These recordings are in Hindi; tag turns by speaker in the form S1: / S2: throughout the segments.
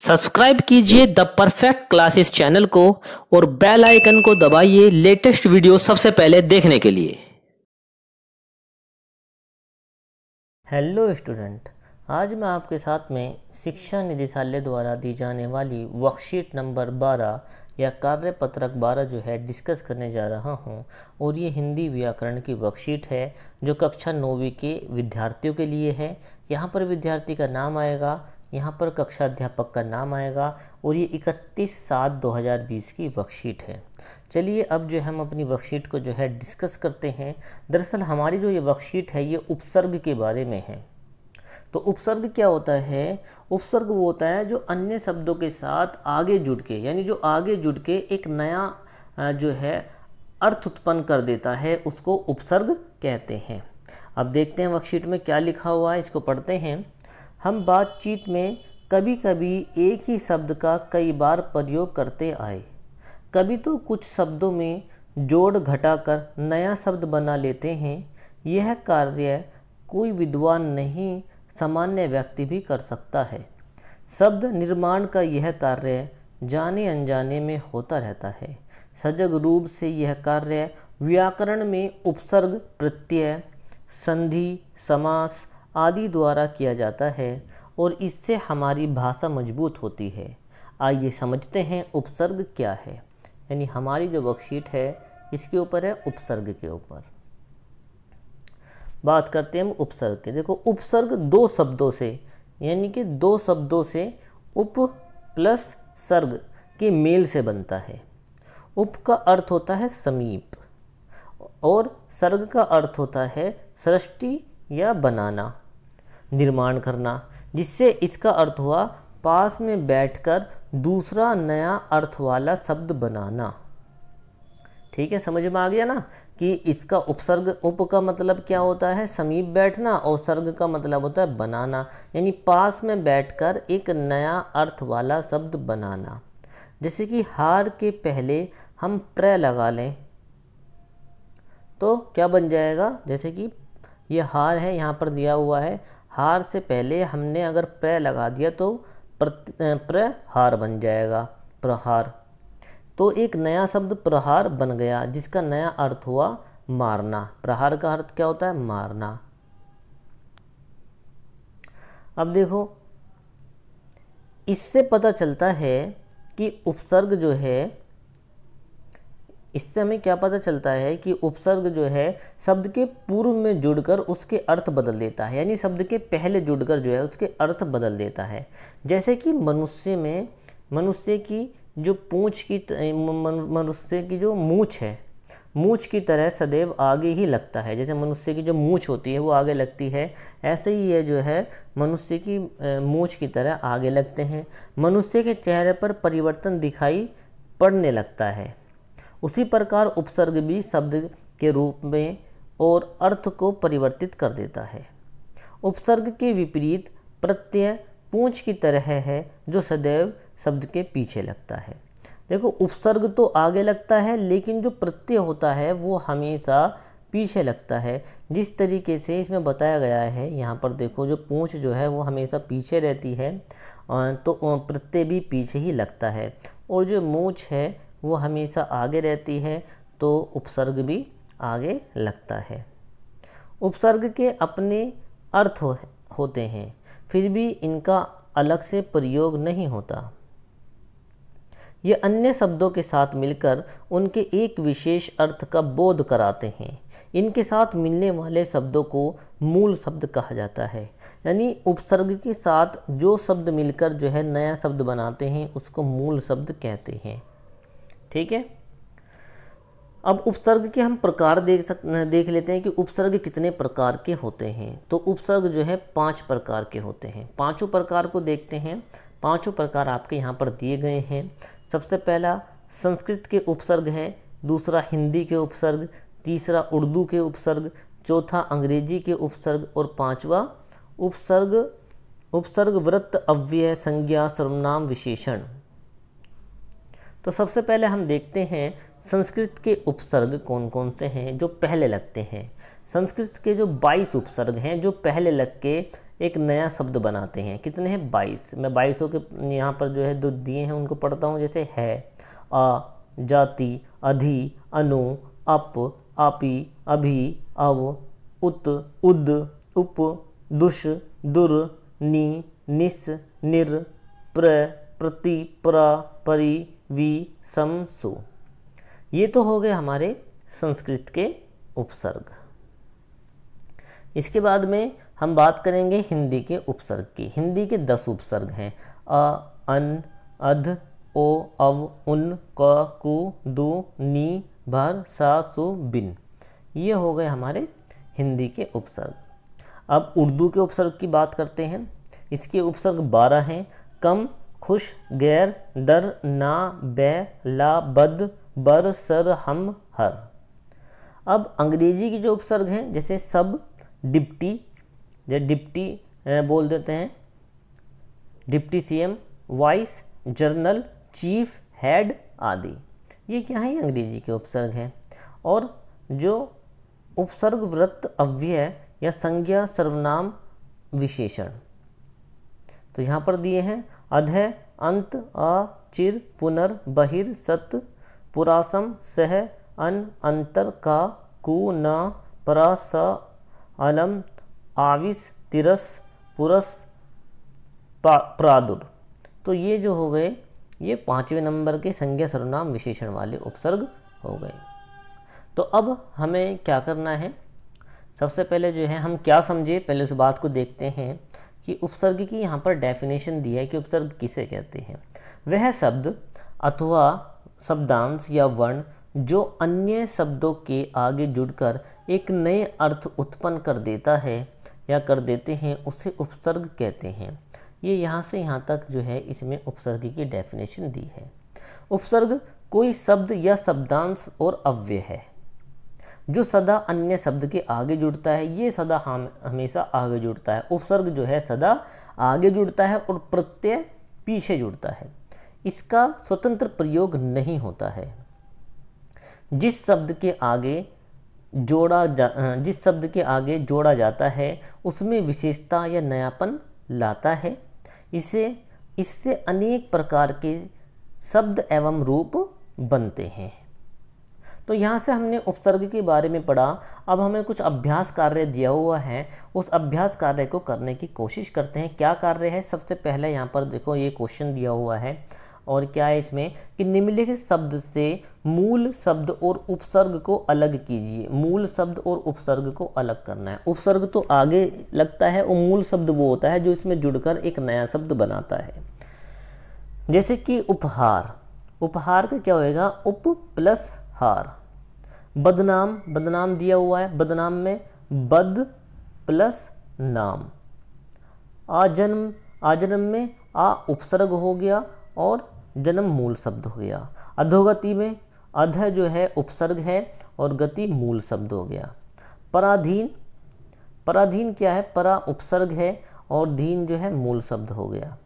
S1: सब्सक्राइब कीजिए द परफेक्ट क्लासेस चैनल को और बेल आइकन को दबाइए लेटेस्ट वीडियो सबसे पहले देखने के लिए।
S2: हेलो स्टूडेंट, आज मैं आपके साथ में शिक्षा निदेशालय द्वारा दी जाने वाली वर्कशीट नंबर 12 या कार्यपत्रक 12 जो है डिस्कस करने जा रहा हूं। और ये हिंदी व्याकरण की वर्कशीट है जो कक्षा 9वीं के विद्यार्थियों के लिए है। यहाँ पर विद्यार्थी का नाम आएगा, यहाँ पर कक्षा अध्यापक का नाम आएगा और ये 31/7/2020 की वर्कशीट है। चलिए अब जो हम अपनी वर्कशीट को जो है डिस्कस करते हैं। दरअसल हमारी जो ये वर्कशीट है ये उपसर्ग के बारे में है। तो उपसर्ग क्या होता है? उपसर्ग वो होता है जो अन्य शब्दों के साथ आगे जुड़ के, यानी जो आगे जुड़ के एक नया जो है अर्थ उत्पन्न कर देता है, उसको उपसर्ग कहते हैं। अब देखते हैं वर्कशीट में क्या लिखा हुआ है, इसको पढ़ते हैं। हम बातचीत में कभी कभी एक ही शब्द का कई बार प्रयोग करते आए। कभी तो कुछ शब्दों में जोड़ घटाकर नया शब्द बना लेते हैं। यह कार्य कोई विद्वान नहीं, सामान्य व्यक्ति भी कर सकता है। शब्द निर्माण का यह कार्य जाने अनजाने में होता रहता है। सजग रूप से यह कार्य व्याकरण में उपसर्ग, प्रत्यय, संधि, समास आदि द्वारा किया जाता है और इससे हमारी भाषा मजबूत होती है। आइए समझते हैं उपसर्ग क्या है। यानी हमारी जो वर्कशीट है इसके ऊपर है उपसर्ग के ऊपर। बात करते हैं हम उपसर्ग के। देखो, उपसर्ग दो शब्दों से, यानी कि दो शब्दों से उप प्लस सर्ग के मेल से बनता है। उप का अर्थ होता है समीप और सर्ग का अर्थ होता है सृष्टि या बनाना, निर्माण करना, जिससे इसका अर्थ हुआ पास में बैठकर दूसरा नया अर्थ वाला शब्द बनाना। ठीक है, समझ में आ गया ना कि इसका उपसर्ग, उप का मतलब क्या होता है? समीप बैठना, और सर्ग का मतलब होता है बनाना, यानी पास में बैठकर एक नया अर्थ वाला शब्द बनाना। जैसे कि हार के पहले हम प्र लगा लें तो क्या बन जाएगा? जैसे कि ये हार है, यहाँ पर दिया हुआ है, हार से पहले हमने अगर प्र लगा दिया तो प्रहार बन जाएगा, प्रहार। तो एक नया शब्द प्रहार बन गया जिसका नया अर्थ हुआ मारना। प्रहार का अर्थ क्या होता है? मारना। अब देखो, इससे पता चलता है कि उपसर्ग जो है, इससे हमें क्या पता चलता है कि उपसर्ग जो है शब्द के पूर्व में जुड़कर उसके अर्थ बदल देता है, यानी शब्द के पहले जुड़कर जो है उसके अर्थ बदल देता है। जैसे कि मनुष्य में, मनुष्य की जो पूंछ की, मनुष्य की जो मूंछ है, मूंछ की तरह सदैव आगे ही लगता है। जैसे मनुष्य की जो मूंछ होती है वो आगे लगती है, ऐसे ही ये जो है मनुष्य की मूंछ की तरह आगे लगते हैं। मनुष्य के चेहरे पर परिवर्तन दिखाई पड़ने लगता है। उसी प्रकार उपसर्ग भी शब्द के रूप में और अर्थ को परिवर्तित कर देता है। उपसर्ग के विपरीत प्रत्यय पूंछ की तरह है जो सदैव शब्द के पीछे लगता है। देखो, उपसर्ग तो आगे लगता है लेकिन जो प्रत्यय होता है वो हमेशा पीछे लगता है। जिस तरीके से इसमें बताया गया है, यहाँ पर देखो, जो पूंछ जो है वो हमेशा पीछे रहती है तो प्रत्यय भी पीछे ही लगता है, और जो मूंछ है वो हमेशा आगे रहती है तो उपसर्ग भी आगे लगता है। उपसर्ग के अपने अर्थ होते हैं, फिर भी इनका अलग से प्रयोग नहीं होता। ये अन्य शब्दों के साथ मिलकर उनके एक विशेष अर्थ का बोध कराते हैं। इनके साथ मिलने वाले शब्दों को मूल शब्द कहा जाता है। यानी उपसर्ग के साथ जो शब्द मिलकर जो है नया शब्द बनाते हैं उसको मूल शब्द कहते हैं। ठीक है, अब उपसर्ग के हम प्रकार देख लेते हैं कि उपसर्ग कितने प्रकार के होते हैं। तो उपसर्ग जो है 5 प्रकार के होते हैं। पांचों प्रकार को देखते हैं। पांचों प्रकार आपके यहाँ पर दिए गए हैं। सबसे पहला संस्कृत के उपसर्ग है, दूसरा हिंदी के उपसर्ग, तीसरा उर्दू के उपसर्ग, चौथा अंग्रेजी के उपसर्ग और पांचवा उपसर्ग वृत्त, अव्यय, संज्ञा, सर्वनाम, विशेषण। तो सबसे पहले हम देखते हैं संस्कृत के उपसर्ग कौन कौन से हैं जो पहले लगते हैं। संस्कृत के जो 22 उपसर्ग हैं जो पहले लग के एक नया शब्द बनाते हैं। कितने हैं? 22। मैं 22 के यहाँ पर जो है दो दिए हैं उनको पढ़ता हूँ। जैसे है, आ, जाति, अधि, अनु, अप, आपी, अभि, अव, उत, उद, उप, दुष, दुर, नि, निस, निर, प्र, प्रति, प्रा, परि, वि, सम, सु। ये तो हो गए हमारे संस्कृत के उपसर्ग। इसके बाद में हम बात करेंगे हिंदी के उपसर्ग की। हिंदी के 10 उपसर्ग हैं। अ, अन, अध, ओ, अव, उन, क, कु, दु, नी, भर, सा, सु, बिन। ये हो गए हमारे हिंदी के उपसर्ग। अब उर्दू के उपसर्ग की बात करते हैं। इसके उपसर्ग 12 हैं। कम, खुश, गैर, दर, ना, बै, ला, बद, बर, सर, हम, हर। अब अंग्रेजी की जो उपसर्ग हैं जैसे सब, डिप्टी, डिप्टी बोल देते हैं, deputy CM, vice, journal, chief, head आदि। ये क्या है? अंग्रेजी के उपसर्ग हैं। और जो उपसर्ग वृत्त अव्यय या संज्ञा सर्वनाम विशेषण तो यहाँ पर दिए हैं। अधः, अंत, अ, चिर, पुनर, बहिर, सत, पुरासम, सह, अन, अंतर, का, कु, न, परा, स, अलम, आविस, तिरस, पुरस, प्रादुर। तो ये जो हो गए ये 5वें नंबर के संज्ञा सर्वनाम विशेषण वाले उपसर्ग हो गए। तो अब हमें क्या करना है? सबसे पहले जो है हम क्या समझे पहले उस बात को देखते हैं कि उपसर्ग की यहाँ पर डेफिनेशन दी है कि उपसर्ग किसे कहते हैं। वह शब्द अथवा शब्दांश या वर्ण जो अन्य शब्दों के आगे जुड़कर एक नए अर्थ उत्पन्न कर देता है या कर देते हैं उसे उपसर्ग कहते हैं। ये यहाँ से यहाँ तक जो है इसमें उपसर्ग की डेफिनेशन दी है। उपसर्ग कोई शब्द या शब्दांश और अव्यय है जो सदा अन्य शब्द के आगे जुड़ता है। ये सदा हमेशा आगे जुड़ता है। उपसर्ग जो है सदा आगे जुड़ता है और प्रत्यय पीछे जुड़ता है। इसका स्वतंत्र प्रयोग नहीं होता है। जिस शब्द के आगे जोड़ा जाता है उसमें विशेषता या नयापन लाता है। इससे अनेक प्रकार के शब्द एवं रूप बनते हैं। तो यहाँ से हमने उपसर्ग के बारे में पढ़ा। अब हमें कुछ अभ्यास कार्य दिया हुआ है, उस अभ्यास कार्य को करने की कोशिश करते हैं। क्या कार्य है? सबसे पहले यहाँ पर देखो ये क्वेश्चन दिया हुआ है और क्या है इसमें कि निम्नलिखित शब्द से मूल शब्द और उपसर्ग को अलग कीजिए। मूल शब्द और उपसर्ग को अलग करना है। उपसर्ग तो आगे लगता है और मूल शब्द वो होता है जो इसमें जुड़कर एक नया शब्द बनाता है। जैसे कि उपहार, उपहार का क्या होएगा? उप प्लस हार। बदनाम, बदनाम दिया हुआ है, बदनाम में बद प्लस नाम। आजन्म, आजन्म में आ उपसर्ग हो गया और जन्म मूल शब्द हो गया। अधोगति में अध जो है उपसर्ग है और गति मूल शब्द हो गया। पराधीन, पराधीन क्या है? परा उपसर्ग है और धीन जो है मूल शब्द हो गया।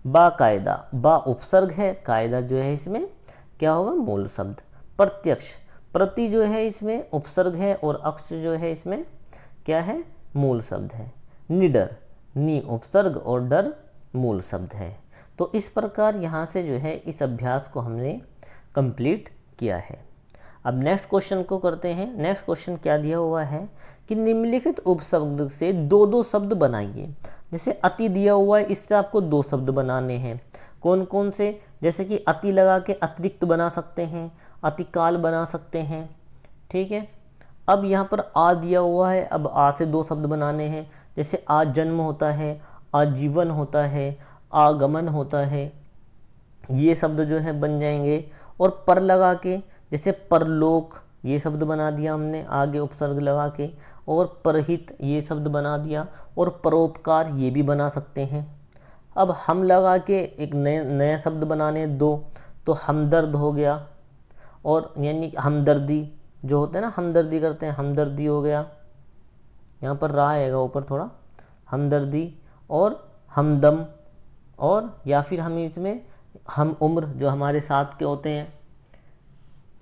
S2: बाकायदा, बा उपसर्ग है, कायदा जो है इसमें क्या होगा? मूल शब्द। प्रत्यक्ष, प्रति जो है इसमें उपसर्ग है और अक्ष जो है इसमें क्या है? मूल शब्द है। निडर, नी उपसर्ग और डर मूल शब्द है। तो इस प्रकार यहाँ से जो है इस अभ्यास को हमने कंप्लीट किया है। अब नेक्स्ट क्वेश्चन को करते हैं। नेक्स्ट क्वेश्चन क्या दिया हुआ है कि निम्नलिखित उपशब्द से 2-2 शब्द बनाइए। जैसे अति दिया हुआ है, इससे आपको 2 शब्द बनाने हैं। कौन कौन से? जैसे कि अति लगा के अतिरिक्त बना सकते हैं, अतिकाल बना सकते हैं। ठीक है। अब यहाँ पर आ दिया हुआ है, अब आ से 2 शब्द बनाने हैं। जैसे आजन्म होता है, आजीवन होता है, आगमन होता है, ये शब्द जो है बन जाएंगे। और पर लगा के जैसे परलोक ये शब्द बना दिया हमने आगे उपसर्ग लगा के, और परहित ये शब्द बना दिया, और परोपकार ये भी बना सकते हैं। अब हम लगा के एक नया शब्द बनाने 2, तो हमदर्द हो गया, और यानी हमदर्दी जो होता है ना, हमदर्दी करते हैं, हमदर्दी हो गया। यहाँ पर रा आएगा ऊपर थोड़ा, हमदर्दी और हमदम, और या फिर हम इसमें हम उम्र जो हमारे साथ के होते हैं,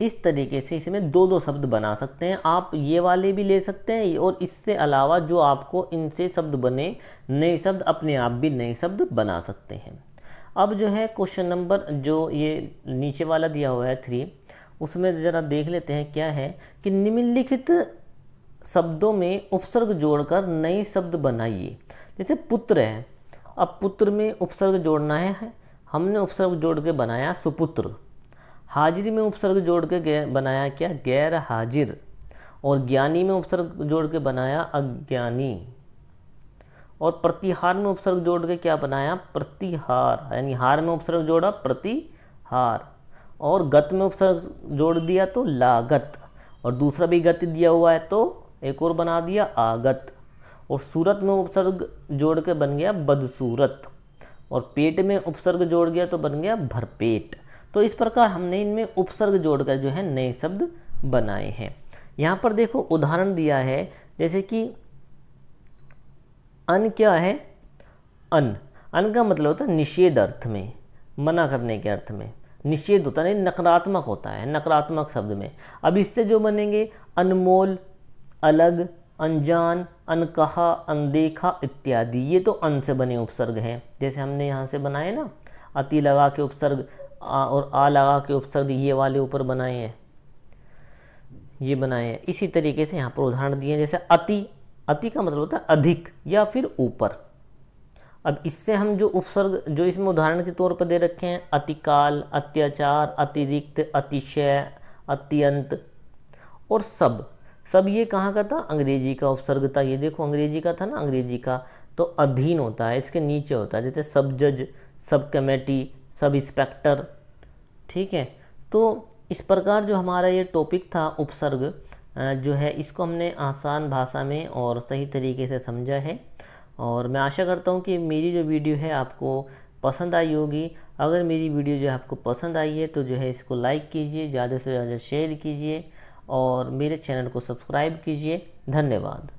S2: इस तरीके से इसमें दो दो शब्द बना सकते हैं। आप ये वाले भी ले सकते हैं और इससे अलावा जो आपको इनसे शब्द बने, नए शब्द अपने आप भी नए शब्द बना सकते हैं। अब जो है क्वेश्चन नंबर जो ये नीचे वाला दिया हुआ है 3, उसमें ज़रा देख लेते हैं क्या है कि निम्नलिखित शब्दों में उपसर्ग जोड़कर नए शब्द बनाइए। जैसे पुत्र है, अब पुत्र में उपसर्ग जोड़ना है, हमने उपसर्ग जोड़ के बनाया सुपुत्र। हाजिर में उपसर्ग जोड़ के बनाया क्या, गैर हाजिर। और ज्ञानी में उपसर्ग जोड़ के बनाया अज्ञानी। और प्रतिहार में उपसर्ग जोड़ के क्या बनाया, प्रतिहार, यानी हार में उपसर्ग जोड़ा प्रतिहार। और गत में उपसर्ग जोड़ दिया तो लागत। और दूसरा भी गति दिया हुआ है तो एक और बना दिया आगत। और सूरत में उपसर्ग जोड़ के बन गया बदसूरत। और पेट में उपसर्ग जोड़ गया तो बन गया भरपेट। तो इस प्रकार हमने इनमें उपसर्ग जोड़कर जो है नए शब्द बनाए हैं। यहाँ पर देखो उदाहरण दिया है, जैसे कि अन क्या है, अन का मतलब होता है निषेध अर्थ में, मना करने के अर्थ में। निषेध होता है, नकारात्मक होता है, नकारात्मक शब्द में। अब इससे जो बनेंगे अनमोल, अलग, अनजान, अनकहा, अनदेखा इत्यादि, ये तो अन से बने उपसर्ग हैं। जैसे हमने यहाँ से बनाए ना, अति लगा के उपसर्ग और आ लगा के उपसर्ग ये वाले ऊपर बनाए हैं, ये बनाए हैं। इसी तरीके से यहाँ पर उदाहरण दिए हैं, जैसे अति, अति का मतलब होता है अधिक या फिर ऊपर। अब इससे हम जो उपसर्ग जो इसमें उदाहरण के तौर पर दे रखे हैं, अतिकाल, अत्याचार, अतिरिक्त, अतिशय, अत्यंत और सब ये कहाँ का था, अंग्रेजी का उपसर्ग था। ये देखो अंग्रेजी का था ना, अंग्रेजी का तो अधीन होता है, इसके नीचे होता है। जैसे सब जज, सब कमेटी, सब इंस्पेक्टर, ठीक है। तो इस प्रकार जो हमारा ये टॉपिक था उपसर्ग जो है, इसको हमने आसान भाषा में और सही तरीके से समझा है। और मैं आशा करता हूँ कि मेरी जो वीडियो है आपको पसंद आई होगी। अगर मेरी वीडियो जो है आपको पसंद आई है तो जो है इसको लाइक कीजिए, ज़्यादा से ज़्यादा शेयर कीजिए और मेरे चैनल को सब्सक्राइब कीजिए। धन्यवाद।